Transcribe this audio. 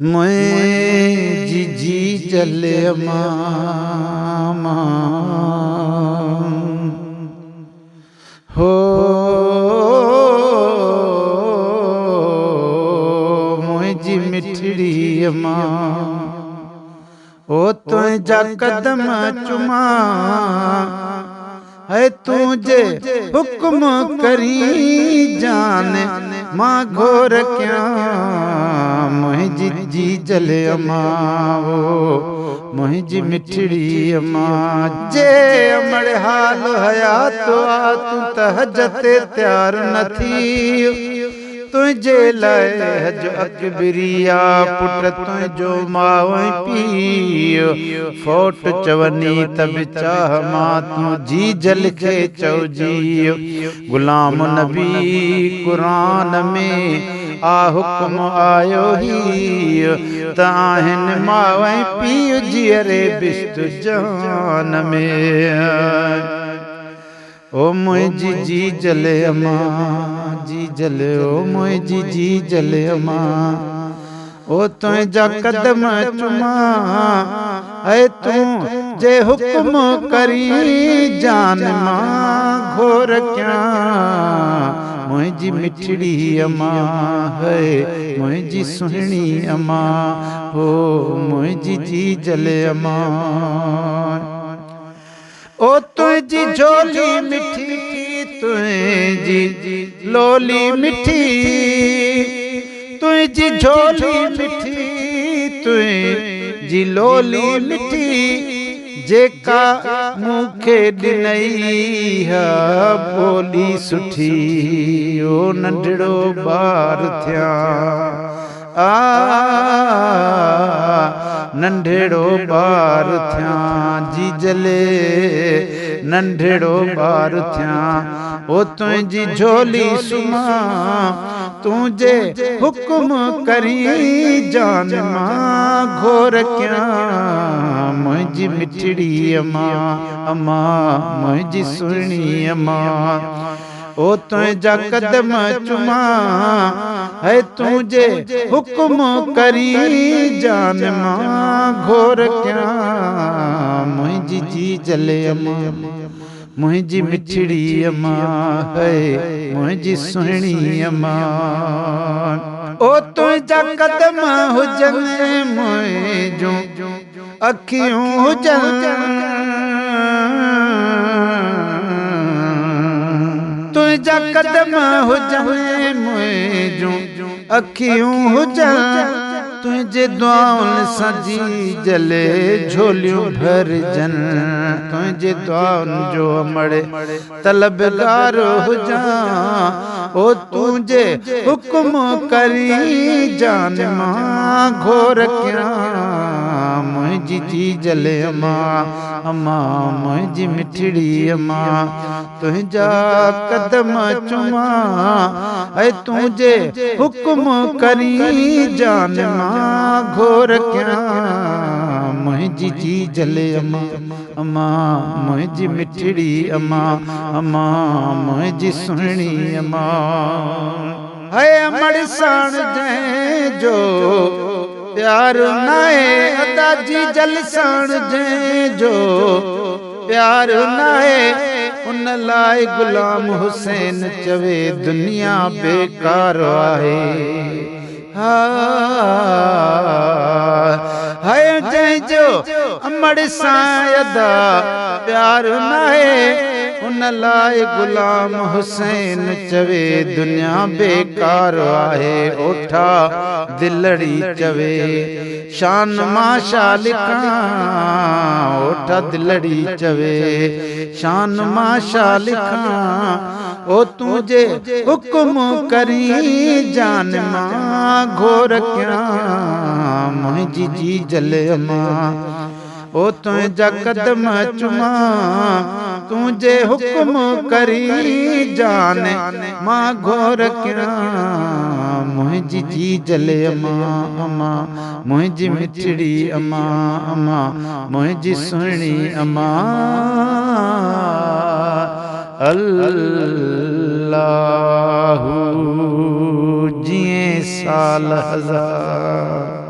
मुझी जी जले मामा हो मुझी मिठड़ी मां ओ तुझा कदम चुमा है तुझे हुक्म करी जान मां घोर क्या मुझी जी जले मां मुझी मिठड़ी मां जे अमड़ हाल हया तो आ तू तहजते त्यार न थी तुझे लाए हज अकबरिया पुट तुझो माओ पीओ फोट चवनी तब चाह मां तू जी जल के चौजियो गुलाम नबी कुरान में आ हुक्म आयो ही ताहिन माओ पीओ जियरे बिस्त जान में ओ मुझी जी जले मां जी जले ओ मुझी जी जले मां ओ तुझा कदम चुमा है तू जे हुक्म करी जान मां घोर क्या मुझी मिठड़ी मां है मुझी सुहणी मां हो मुझी जी जले मां ओ तुझी झोली मिठी तुझी लोली मिठी तुझी झोली मिठी तुझी लोली मिठी जेका मूंखे ॾिनई है बोली सुठी ओ नंढड़ो ॿार थिया नंढड़ो ॿार थिया जी जले नंढड़ो ॿार थिया ओ तुझी झोली सुमा तुझे हुक्म करी जान मां घोर क्या मुझी मिठड़ी मां मुझी सुहिणी मां ओ तुझा कदम चुमा है तुझे हुक्म करी जान मां घोर क्या मुझी जी जले मां मुझी मिठड़ी मां है मुझी सुहिणी मां ओ तुझा कदम हुजन मुझो अखियूं हुजन तुझा कदम हुजन मुझो अखियूं हुजन तुझे दुआउनि सां जी जले झोलियूं भरजन तुझे दुआउनि जो अमड़ तलबगार हुजां ओ तुझे हुक्म करी जान मां घोर क्या मुझी जी जले मां मुझी मिठड़ी मां तुझा कदम चुमा है तुझे हुक्म करी जान मां घोर क्या मुझी जी जले अम्मा मुझी मिठड़ी अम्मा मुझी सुहिणी अम्मा है अमड़ साण जंहिं जो प्यार नाहे अदा जी जल साण जंहिं जो प्यार नाहे उन लाइ गुलाम हुसैन चवे दुनिया बेकार आहे हाय जंहिंजो अमड़ सां अदा प्यार नाहे उन लाइ गुलाम हुसैन चवे दुनिया बेकार आहे ओठा दिलड़ी चवे शान मां शा लिखां ओठा दिलड़ी चवे शान मां शा लिखां ओ तुझे हुक्म करी जान मां घोर क्या मुझी जी जले मां ओ तुझा कदम चुमा तुझे हुक्म करी जान मां घोर क्या मुझी जी जले मां मुझी मिठड़ी मां मुझी सुहिणी मां अल्लाहु जिए साल हजार